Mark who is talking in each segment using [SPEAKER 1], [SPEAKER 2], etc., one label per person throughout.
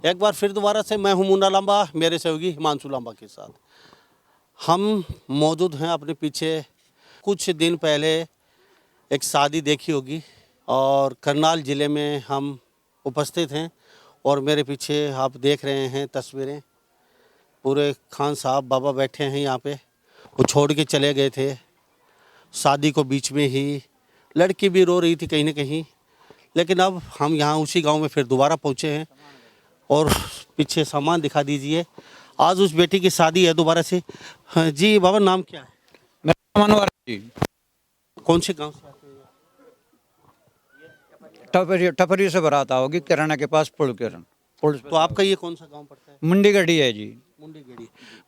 [SPEAKER 1] एक बार फिर दोबारा से मैं हूं मुन्ना लांबा, मेरे सहयोगी हिमांशु लांबा के साथ हम मौजूद हैं। अपने पीछे कुछ दिन पहले एक शादी देखी होगी और करनाल ज़िले में हम उपस्थित हैं और मेरे पीछे आप देख रहे हैं तस्वीरें। पूरे खान साहब बाबा बैठे हैं यहाँ पे। वो छोड़ के चले गए थे शादी को बीच में ही। लड़की भी रो रही थी कहीं ना कहीं, लेकिन अब हम यहाँ उसी गांव में फिर दोबारा पहुँचे हैं। और पीछे सामान दिखा दीजिए। आज उस बेटी की शादी है दोबारा से। हाँ जी बाबा, नाम क्या है?
[SPEAKER 2] मेरा नाम अनवर जी।
[SPEAKER 1] कौन से गांव से आते हैं?
[SPEAKER 2] टपरी से बारात आओगी किराना के पास पुल
[SPEAKER 1] तो आपका ये कौन सा गांव पड़ता है?
[SPEAKER 2] मुंडी गढ़ी है जी।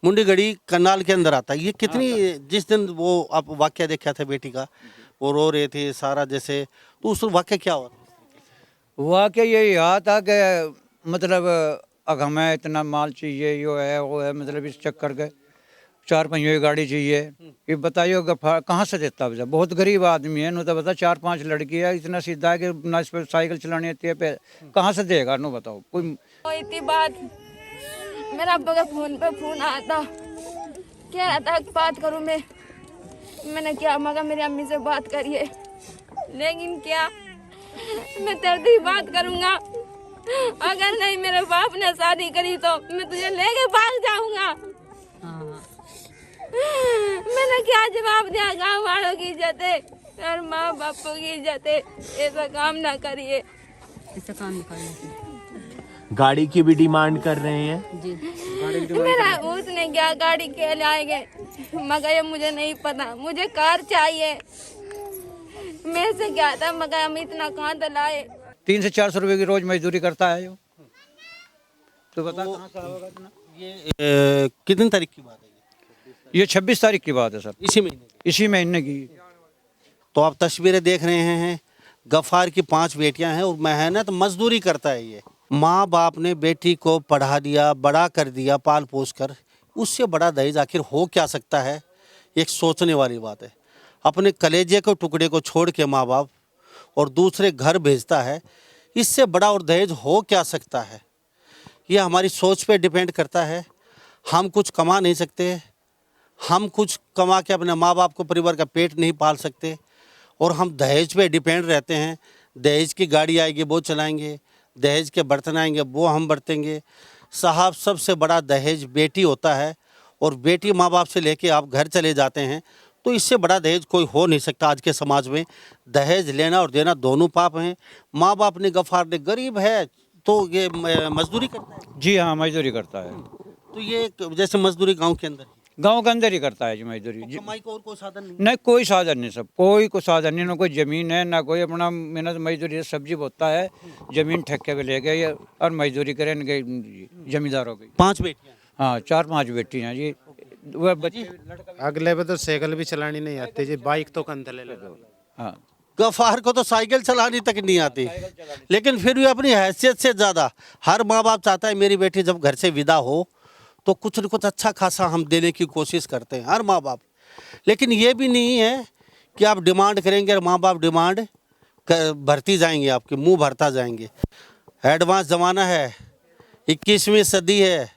[SPEAKER 1] मुंडी गढ़ी करनाल के अंदर आता है। ये कितनी, जिस दिन वो आप वाक्य देखा था बेटी का, वो रो रहे थे सारा जैसे, तो उस वाक्य क्या हुआ?
[SPEAKER 2] वाकई यही यहाँ था कि मतलब अब हमें इतना माल चाहिए, यो है वो है, मतलब इस चक्कर के 4 पहियों की गाड़ी चाहिए। ये बताइए कहाँ से देता है? बहुत गरीब आदमी है, नो तो बता 4-5 लड़की है, इतना सीधा है कि ना इस पर साइकिल चलानी आती है, कहाँ से देगा? नो बताओ कोई
[SPEAKER 3] इतनी बात। मेरा अब्बा का फोन पे फोन आया था, कह रहा था बात करूं मैंने क्या मगा मेरी अम्मी से बात करिए, लेकिन क्या मैं तेरे से बात करूंगा, अगर नहीं मेरे बाप ने शादी करी तो मैं तुझे लेके भाग जाऊंगा। मैंने क्या जवाब दिया? गाँव वालों की इज्जत है और माँ बापों की इज्जत है, ऐसा काम ना करिए,
[SPEAKER 4] ऐसा काम नहीं करना।
[SPEAKER 5] गाड़ी की भी डिमांड कर रहे हैं
[SPEAKER 4] जी।
[SPEAKER 3] मेरा उसने क्या गाड़ी के लाएंगे, मगर ये मुझे नहीं पता, मुझे कार चाहिए। मैं से क्या था मगर हम इतना कहाँ तो लाए।
[SPEAKER 2] 300 से 400 रुपए की रोज मजदूरी करता है यो। तो बता कहाँ से होगा इतना?
[SPEAKER 1] ये कितनी तारीख की बात है?
[SPEAKER 2] ये 26 तारीख की बात है सर,
[SPEAKER 1] इसी महीने की।
[SPEAKER 2] इसी महीने की।
[SPEAKER 1] तो आप तस्वीरें देख रहे हैं। गफ्फार की 5 बेटियां हैं और मेहनत मजदूरी करता है ये। माँ बाप ने बेटी को पढ़ा दिया, बड़ा कर दिया, पाल पोस कर। उससे बड़ा दहेज आखिर हो क्या सकता है? एक सोचने वाली बात है। अपने कलेजे के टुकड़े को छोड़ के माँ बाप और दूसरे घर भेजता है, इससे बड़ा और दहेज हो क्या सकता है? यह हमारी सोच पे डिपेंड करता है। हम कुछ कमा नहीं सकते, हम कुछ कमा के अपने माँ बाप को, परिवार का पेट नहीं पाल सकते और हम दहेज पे डिपेंड रहते हैं। दहेज की गाड़ी आएगी वो चलाएंगे, दहेज के बर्तन आएंगे वो हम बरतेंगे। साहब, सबसे बड़ा दहेज बेटी होता है और बेटी माँ बाप से लेके आप घर चले जाते हैं, तो इससे बड़ा दहेज कोई हो नहीं सकता। आज के समाज में दहेज लेना और देना दोनों पाप हैं। माँ बाप ने, गफ्फार ने, गरीब है तो ये मजदूरी करता है।
[SPEAKER 2] जी हाँ, मजदूरी करता है।
[SPEAKER 1] तो ये जैसे मजदूरी गांव के अंदर,
[SPEAKER 2] गांव के अंदर ही करता है जी मजदूरी।
[SPEAKER 1] तो कमाई का और कोई साधन नहीं?
[SPEAKER 2] नहीं, कोई साधन नहीं, सब कोई साधन नहीं, ना कोई जमीन है, ना कोई अपना मेहनत मजदूरी। सब्जी बोता है, जमीन ठेके पे ले गए और मजदूरी करें जमींदारों की।
[SPEAKER 1] 5 बेटियां?
[SPEAKER 2] हाँ, 4-5 बेटी हैं जी। वह बच्चे
[SPEAKER 6] अगले पे तो साइकिल भी चलानी नहीं आती जी, बाइक तो कंधे ले ले।
[SPEAKER 2] हाँ,
[SPEAKER 1] गफ्फार को तो साइकिल चलानी तक नहीं आती, लेकिन फिर भी अपनी हैसियत से ज़्यादा हर माँ बाप चाहता है मेरी बेटी जब घर से विदा हो तो कुछ न कुछ अच्छा खासा हम देने की कोशिश करते हैं, हर माँ बाप। लेकिन ये भी नहीं है कि आप डिमांड करेंगे और माँ बाप डिमांड भरती जाएंगे, आपके मुंह भरता जाएंगे। एडवांस ज़माना है, 21वीं सदी है।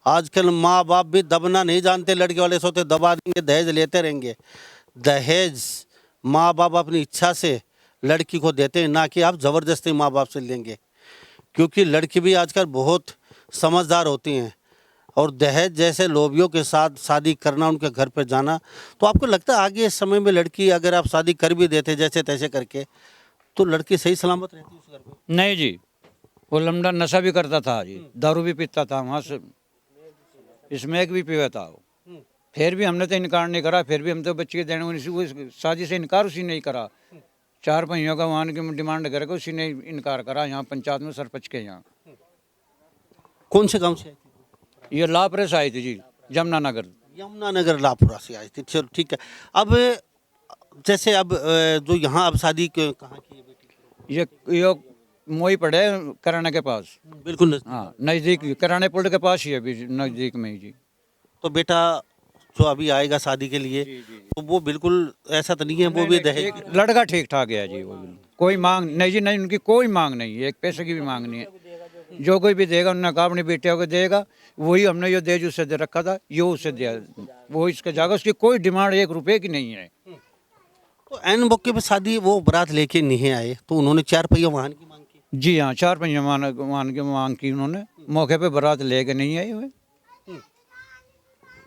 [SPEAKER 1] आजकल माँ बाप भी दबना नहीं जानते, लड़के वाले सोते दबा देंगे, दहेज लेते रहेंगे। दहेज माँ बाप अपनी इच्छा से लड़की को देते हैं, ना कि आप ज़बरदस्ती माँ बाप से लेंगे, क्योंकि लड़की भी आजकल बहुत समझदार होती हैं। और दहेज जैसे लोभियों के साथ शादी करना, उनके घर पर जाना, तो आपको लगता है आगे इस समय में लड़की अगर आप शादी कर भी देते जैसे तैसे करके, तो लड़की सही सलामत रहती है उस घर में?
[SPEAKER 2] नहीं जी, वो लमड़ा नशा भी करता था जी, दारू भी पीता था, वहाँ से स्मैक भी पीता था वो। फिर भी हमने तो इनकार नहीं करा, फिर भी हम तो बच्चे के देने शादी से इनकार उसी ने ही करा। 4 पहियों का वाहन की डिमांड करके उसी ने इनकार करा, यहाँ पंचायत में सरपंच के यहाँ।
[SPEAKER 1] कौन से गाँव से?
[SPEAKER 2] ये लापरे से आई थी जी, यमुनानगर।
[SPEAKER 1] यमुनानगर लापुरा से आई थी। चलो ठीक है। अब जैसे अब जो यहाँ अब शादी कहाँ की है बेटी?
[SPEAKER 2] ये मोई पड़े कराना के पास,
[SPEAKER 1] बिल्कुल नजदीक।
[SPEAKER 2] हाँ नज़दीक, कराने पुल के पास ही है, अभी नज़दीक में ही जी।
[SPEAKER 1] तो बेटा जो अभी आएगा शादी के लिए, तो वो बिल्कुल ऐसा तो नहीं है वो भी दहेज?
[SPEAKER 2] लड़का ठीक ठाक है जी, वो कोई मांग नहीं जी, नहीं उनकी कोई मांग नहीं है, एक पैसे की भी मांग नहीं है। जो कोई भी देगा उन्होंने कहा अपनी बेटियों को देगा, वही हमने ये दहेज उससे दे रखा था, ये उससे दिया, वो इसके जाएगा। उसकी कोई डिमांड 1 रुपए की नहीं है।
[SPEAKER 1] तो एन मौके पे शादी वो बारात लेके नहीं आए तो उन्होंने 4 पहिया वाहन की मांग की।
[SPEAKER 2] जी हाँ, 4 पहिया मान के मांग की उन्होंने, मौके पे बारात लेके नहीं आए हुए।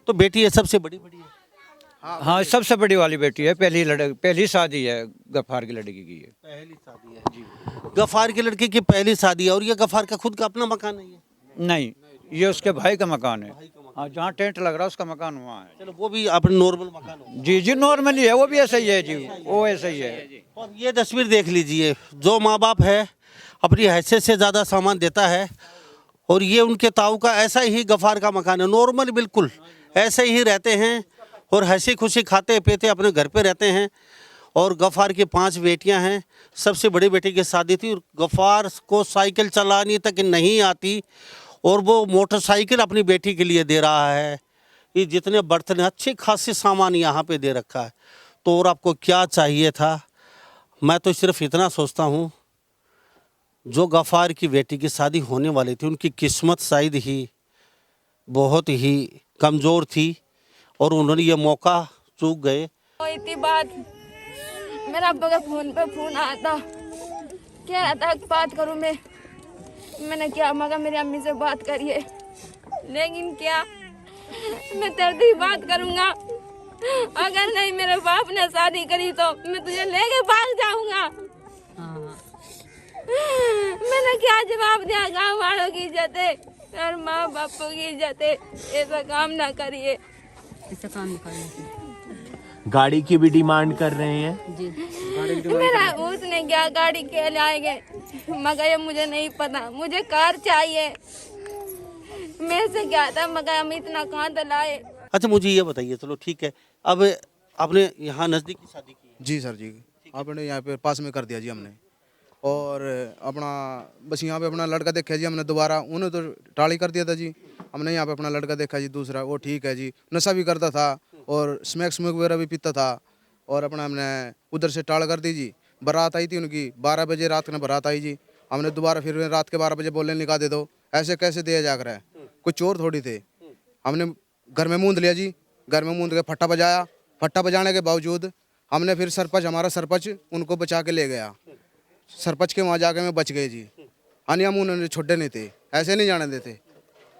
[SPEAKER 1] तो बेटी ये सबसे बड़ी है।
[SPEAKER 2] हाँ, सबसे बड़ी वाली बेटी है, पहली शादी है गफ्फार की लड़की की है।
[SPEAKER 1] पहली शादी है जी। गफ्फार की लड़की की पहली शादी है और ये गफ्फार का खुद का अपना मकान नहीं है।
[SPEAKER 2] नहीं, ये उसके भाई का मकान है। हाँ, जहाँ टेंट लग रहा है उसका मकान वहाँ है।
[SPEAKER 1] चलो वो भी अपने नॉर्मल मकान हो।
[SPEAKER 2] जी जी, नॉर्मली है, वो भी ऐसा ही है जी, वो ऐसा ही है।
[SPEAKER 1] और ये तस्वीर देख लीजिए, जो माँ बाप है अपनी हैसियत से ज़्यादा सामान देता है और ये उनके ताऊ का ऐसा ही गफ्फार का मकान है, नॉर्मल बिल्कुल ऐसे ही रहते हैं और हंसी खुशी खाते पीते अपने घर पे रहते हैं। और गफ्फार की 5 बेटियां हैं, सबसे बड़ी बेटी की शादी थी और गफ्फार को साइकिल चलानी तक नहीं आती और वो मोटरसाइकिल अपनी बेटी के लिए दे रहा है। ये जितने बर्तन अच्छे खासे सामान यहाँ पे दे रखा है। तो और आपको क्या चाहिए था? मैं तो सिर्फ इतना सोचता हूँ, जो गफ्फार की बेटी की शादी होने वाली थी उनकी किस्मत शायद ही बहुत ही कमज़ोर थी और उन्होंने ये मौका चूक गए।
[SPEAKER 3] हुई थी बात, मेरा अब्बा का फोन आया था, कह रहा था बात करूं मैंने क्या मगर मेरी अम्मी से बात करिए, लेकिन क्या मैं तेरी बात करूंगा, अगर नहीं मेरे बाप ने शादी करी तो मैं तुझे लेके भाग जाऊंगा। मैंने क्या जवाब दिया? गाँव वालों की इज्जत है और माँ बापू की इज्जत है, ऐसा काम ना करिए।
[SPEAKER 4] इससे काम निकालने
[SPEAKER 5] गाड़ी की भी डिमांड कर रहे हैं
[SPEAKER 4] जी।
[SPEAKER 3] मेरा उसने क्या गाड़ी के लाएंगे मगर ये मुझे नहीं पता, मुझे कार चाहिए। मेरे से क्या था मगर हम इतना कहाँ तो लाए।
[SPEAKER 1] अच्छा मुझे ये बताइए, चलो ठीक है, अब आपने यहाँ नज़दीक की शादी की?
[SPEAKER 7] जी सर जी, आपने यहाँ पे पास में कर दिया जी हमने। और अपना बस यहाँ पे अपना लड़का देखा जी हमने दोबारा, उन्हें तो टाली कर दिया था जी। हमने यहाँ पे अपना लड़का देखा जी दूसरा, वो ठीक है जी, नशा भी करता था और स्मैक वगैरह भी पीता था। और अपना हमने उधर से टाल कर दी जी। बारात आई थी उनकी 12 बजे रात में बारात आई जी। हमने दोबारा फिर रात के 12 बजे बोलने निकाल दे दो, ऐसे कैसे दिया जा रहा है? कोई चोर थोड़ी थे। हमने घर में मूंद लिया जी, घर में मूंद के फट्टा बजाया। फट्टा बजाने के बावजूद हमने फिर हमारा सरपंच उनको बचा के ले गया। सरपंच के वहाँ जाके मैं बच गए जी। अन्य हम उन्होंने छोड़े नहीं थे, ऐसे नहीं जाने देते।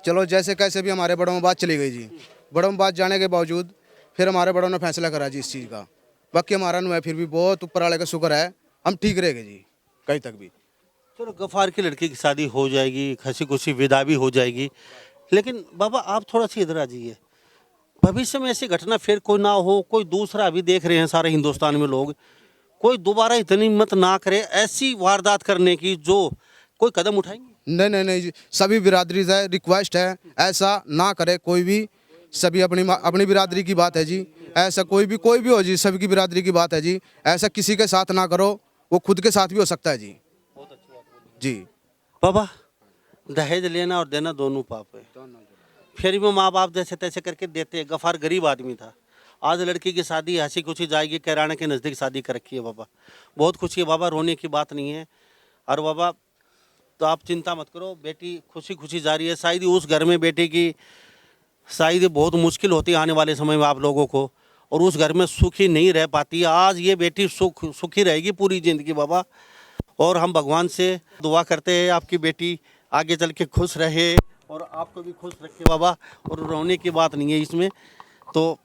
[SPEAKER 7] चलो जैसे कैसे भी हमारे बड़ों में बात चली गई जी। बड़ों में बात जाने के बावजूद फिर हमारे बड़ों ने फैसला करा जी इस चीज़ का। बाकी हमारा नुआ फिर भी बहुत ऊपर वाले का शुक्र है, हम ठीक रहेंगे जी कहीं तक भी।
[SPEAKER 1] चलो गफ्फार की लड़की की शादी हो जाएगी, हंसी खुशी विदा भी हो जाएगी, लेकिन बाबा आप थोड़ा सा इधर आ जाइए। भविष्य में ऐसी घटना फिर कोई ना हो, कोई दूसरा अभी देख रहे हैं सारे हिंदुस्तान में लोग, कोई दोबारा इतनी हिम्मत ना करे ऐसी वारदात करने की, जो कोई कदम उठाएंगे?
[SPEAKER 7] नहीं नहीं नहीं जी, सभी बिरादरी से रिक्वेस्ट है ऐसा ना करे कोई भी। सभी अपनी बिरादरी की बात है जी, ऐसा कोई भी हो जी, सभी की बिरादरी की बात है जी। ऐसा किसी के साथ ना करो, वो खुद के साथ भी हो सकता है जी। जी
[SPEAKER 1] बाबा दहेज लेना और देना दोनों पाप है, फिर भी माँ बाप जैसे तैसे करके देते हैं। गफ्फार गरीब आदमी था, आज लड़की की शादी हंसी खुशी जाएगी, कैराना के नज़दीक शादी कर रखी है बाबा, बहुत खुशी है बाबा, रोने की बात नहीं है। और बाबा तो आप चिंता मत करो, बेटी खुशी खुशी जा रही है। शायद ही उस घर में बेटी की शायद ही बहुत मुश्किल होती है आने वाले समय में आप लोगों को, और उस घर में सुखी नहीं रह पाती। आज ये बेटी सुखी रहेगी पूरी ज़िंदगी बाबा, और हम भगवान से दुआ करते हैं आपकी बेटी आगे चल के खुश रहे और आपको भी खुश रखे बाबा। और रोने की बात नहीं है इसमें तो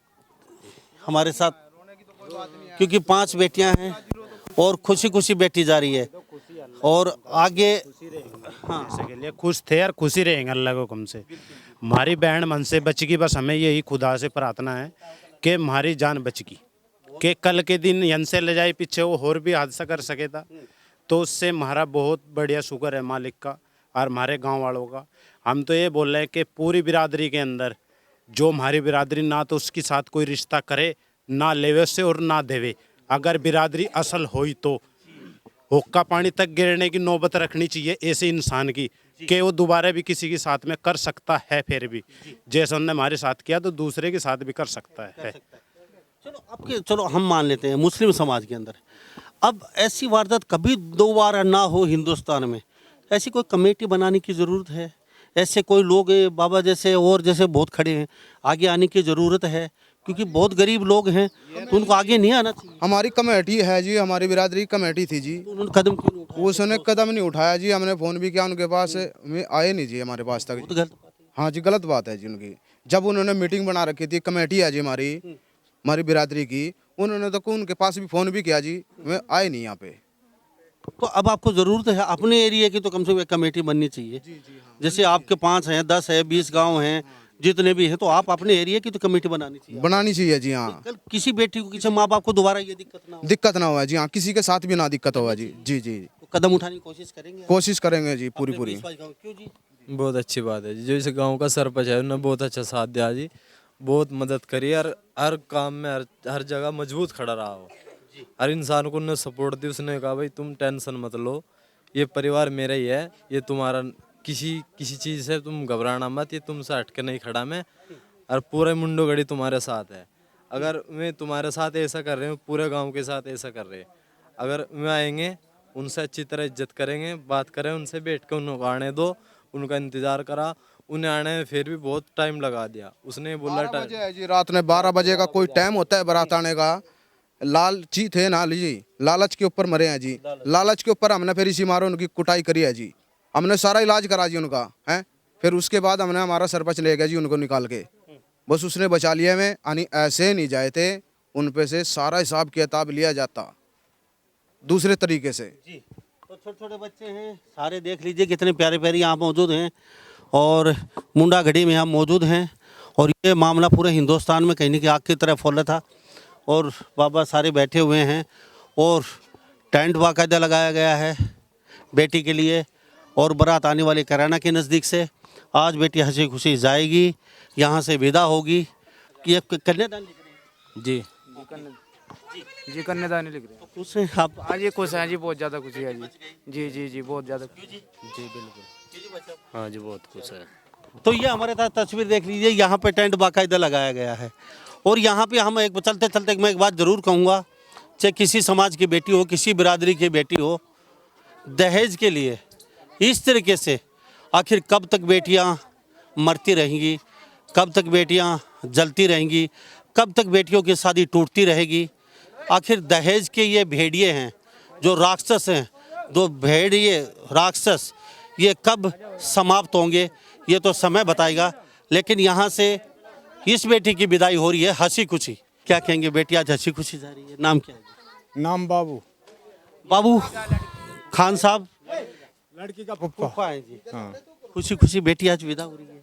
[SPEAKER 1] हमारे साथ, क्योंकि 5 बेटियां हैं और खुशी खुशी बेटी जा रही है और आगे
[SPEAKER 6] हाँ के लिए खुश थे और खुशी रहेंगे अल्लाह के हुक्म से। हमारी बहन मन से बच गई, बस हमें यही खुदा से प्रार्थना है कि हमारी जान बच गई, कि कल के दिन यन से ले जाए पीछे वो और भी हादसा कर सके था। तो उससे हमारा बहुत बढ़िया शुक्र है मालिक का और हमारे गांव वालों का। हम तो ये बोल रहे हैं कि पूरी बिरादरी के अंदर जो हमारी बिरादरी ना तो उसके साथ कोई रिश्ता करे, ना लेवे से और ना देवे। अगर बिरादरी असल हुई तो हुक्का पानी तक गिरने की नौबत रखनी चाहिए ऐसे इंसान की, कि वो दोबारा भी किसी के साथ में कर सकता है। फिर भी जैसे उन्होंने हमारे साथ किया तो दूसरे के साथ भी कर सकता है।
[SPEAKER 1] चलो हम मान लेते हैं मुस्लिम समाज के अंदर अब ऐसी वारदात कभी दोबारा ना हो हिंदुस्तान में, ऐसी कोई कमेटी बनाने की ज़रूरत है। ऐसे कोई लोग बाबा जैसे और जैसे बहुत खड़े हैं, आगे आने की ज़रूरत है, क्योंकि बहुत गरीब लोग हैं तो उनको आगे नहीं आना चाहिए।
[SPEAKER 7] हमारी कमेटी है जी, हमारी बिरादरी की कमेटी थी जी,
[SPEAKER 1] तो उन्होंने कदम क्यों नहीं उठाया?
[SPEAKER 7] उसने कदम नहीं उठाया जी। हमने फ़ोन भी किया उनके पास, में आए नहीं जी हमारे पास तक।
[SPEAKER 1] तो गलत बात है।
[SPEAKER 7] हाँ जी, गलत बात है जी उनकी। जब उन्होंने मीटिंग बना रखी थी, कमेटी है जी हमारी बिरादरी की, उन्होंने तो उनके पास भी फ़ोन भी किया जी, वे आए नहीं यहाँ पे।
[SPEAKER 1] तो अब आपको ज़रूरत है अपने एरिया की तो कम से कम एक कमेटी बननी चाहिए। जैसे आपके 5 हैं, 10 है, 20 गांव हैं, जितने भी हैं, तो आप अपने एरिया की तो कमेटी बनानी चाहिए।
[SPEAKER 7] बनानी चाहिए जी। हाँ,
[SPEAKER 1] कल किसी बेटी को, किसी माँ बाप को दोबारा ये दिक्कत ना हो,
[SPEAKER 7] दिक्कत ना हुआ जी। हाँ, किसी के साथ भी ना दिक्कत होगा जी। जी जी,
[SPEAKER 1] तो कदम उठाने की कोशिश करेंगे।
[SPEAKER 7] कोशिश करेंगे जी पूरी पूरी।
[SPEAKER 1] क्यों जी?
[SPEAKER 8] बहुत अच्छी बात है जी, जो इस गांव का सरपंच है उन्होंने बहुत अच्छा साथ दिया जी, बहुत मदद करी। हर काम में हर जगह मजबूत खड़ा रहा हो, हर इंसान को उन्होंने सपोर्ट दी। उसने कहा भाई तुम टेंशन मत लो, ये परिवार मेरा ही है, ये तुम्हारा, किसी चीज़ से तुम घबराना मत, ये तुमसे हट के नहीं खड़ा मैं, और पूरे मुंडो गड़ी तुम्हारे साथ है। अगर मैं तुम्हारे साथ ऐसा कर रहे हूँ, पूरे गांव के साथ ऐसा कर रहे हैं, अगर मैं आएंगे उनसे अच्छी तरह इज्जत करेंगे, बात करें उनसे, बैठ कर उनको आने दो, उनका इंतज़ार करा। उन्हें आने में फिर भी बहुत टाइम लगा दिया। उसने बोला
[SPEAKER 7] 12 बजे है जी, रात में 12 बजे का कोई टाइम होता है बारात आने का। लालची थे ना जी, लालच के ऊपर मरे हैं जी। लालच के ऊपर हमने फिर इसी मारो उनकी कुटाई करी है जी। हमने सारा इलाज करा जी उनका है, फिर उसके बाद हमने, हमारा सरपंच ले गया जी उनको निकाल के, बस उसने बचा लिया। में यानी ऐसे नहीं जाए थे, उन पे से सारा हिसाब किताब लिया जाता दूसरे तरीके से
[SPEAKER 1] जी, तो छोटे छोटे बच्चे हैं सारे, देख लीजिए कितने प्यारे प्यारे यहाँ मौजूद हैं, और मुंडा गढ़ी में यहाँ मौजूद हैं। और ये मामला पूरे हिंदुस्तान में कहीं न कहीं आग की तरह फैला था, और बाबा सारे बैठे हुए हैं, और टेंट बाकायदा लगाया गया है बेटी के लिए, और बारात आने वाली कराना के नज़दीक से। आज बेटी हंसी खुशी जाएगी, यहाँ से विदा होगी। ये कन्यादान लिख रहे हैं
[SPEAKER 9] जी जी, कन्यादान लिख रहे हैं।
[SPEAKER 1] खुश हैं आप?
[SPEAKER 9] हाँ जी, खुश हैं जी, बहुत ज़्यादा खुशी है जी। जी जी जी, बहुत ज़्यादा जी, बिल्कुल। हाँ जी, बहुत खुश है।
[SPEAKER 1] तो ये हमारे साथ तस्वीर देख लीजिए, यहाँ पे टेंट बाकायदा लगाया गया है, और यहाँ पे हम एक चलते चलते मैं एक बात ज़रूर कहूँगा, चाहे किसी समाज की बेटी हो, किसी बिरादरी की बेटी हो, दहेज के लिए इस तरीके से आखिर कब तक बेटियाँ मरती रहेंगी, कब तक बेटियाँ जलती रहेंगी, कब तक बेटियों की शादी टूटती रहेगी। आखिर दहेज के ये भेड़िए हैं, जो राक्षस हैं, दो भेड़िए राक्षस, ये कब समाप्त होंगे ये तो समय बताएगा। लेकिन यहाँ से इस बेटी की विदाई हो रही है हंसी खुशी। क्या कहेंगे बेटी आज हंसी खुशी जा रही है? नाम क्या है?
[SPEAKER 2] नाम बाबू।
[SPEAKER 1] बाबू खान साहब,
[SPEAKER 2] लड़की का
[SPEAKER 1] फूफा है जी। खुशी खुशी बेटी आज विदा हो रही है।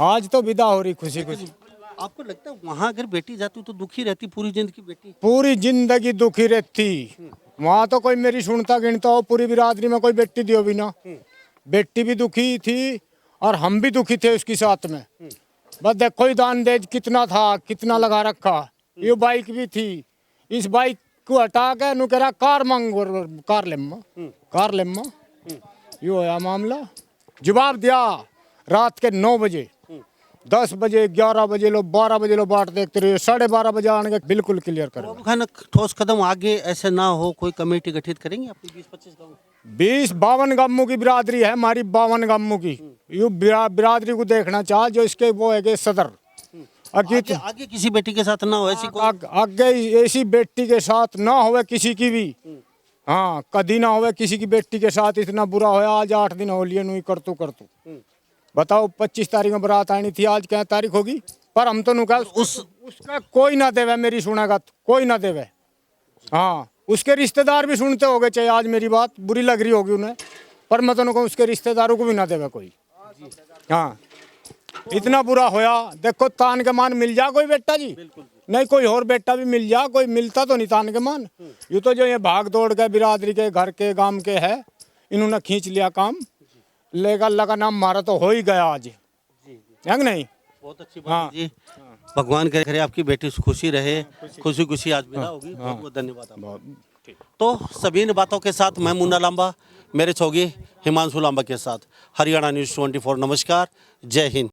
[SPEAKER 2] आज तो विदा हो रही खुशी खुशी।
[SPEAKER 1] आपको लगता है वहाँ अगर बेटी जाती तो दुखी रहती पूरी जिंदगी बेटी?
[SPEAKER 2] पूरी जिंदगी दुखी रहती। वहाँ तो कोई मेरी सुनता गिनता हो, पूरी बिरादरी में कोई बेटी दियो भी ना। बेटी भी दुखी थी और हम भी दुखी थे उसके साथ में। बस देखो ही दान देज कितना था, कितना लगा रखा। ये बाइक भी थी, इस बाइक को हटा के नु कह रहा कार मांग, कार लेम्मा। यो है मामला। जवाब दिया रात के 9 बजे, 10 बजे, 11 बजे लो, 12 बजे लो बाट देखते रहे, 12:30 बजे आने के बिल्कुल क्लियर करो।
[SPEAKER 1] खान ठोस कदम आगे ऐसे ना हो, कोई कमेटी गठित करेंगे अपनी 20-25 गाँव?
[SPEAKER 2] 52 गांवों की बिरादरी है हमारी, 52 गांवों की। यू बिरादरी को देखना चाह जो इसके वो है सदर।
[SPEAKER 1] आगे किसी बेटी के साथ ना हो ऐसी
[SPEAKER 2] आगे ऐसी बेटी के साथ ना होवे किसी की भी। हाँ, कभी ना होवे किसी की बेटी के साथ इतना बुरा होया। आज 8 दिन हो लिए नु करतू बताओ। 25 तारीख में बारात आनी थी, आज क्या तारीख होगी? पर हम तो नुका उसका कोई ना देवे, मेरी सुनेगा तो कोई ना देवे। हाँ, उसके रिश्तेदार भी सुनते होंगे, चाहे आज मेरी बात बुरी लग रही होगी उन्हें, पर मैं तो कहूँ उसके रिश्तेदारों को भी ना देवे कोई। हाँ, इतना बुरा होया। देखो तान के मान मिल जा कोई बेटा जी, नहीं कोई और बेटा भी मिल जा, कोई मिलता तो नहीं तान के मान। ये तो जो ये भाग दौड़ के बिरादरी के, घर के, गांव के है, इन्होंने खींच लिया काम। लेगा अल्लाह का नाम मारा तो हो ही गया आज, है नहीं?
[SPEAKER 1] बहुत अच्छी बात है जी। भगवान करे आपकी बेटी खुशी रहे, खुशी खुशी आज विदा होगी। बहुत बहुत धन्यवाद आपका। तो सभी इन बातों के साथ मैं मुन्ना लांबा, मेरे छोगी हिमांशु लांबा के साथ, हरियाणा न्यूज़ 24। नमस्कार, जय हिंद।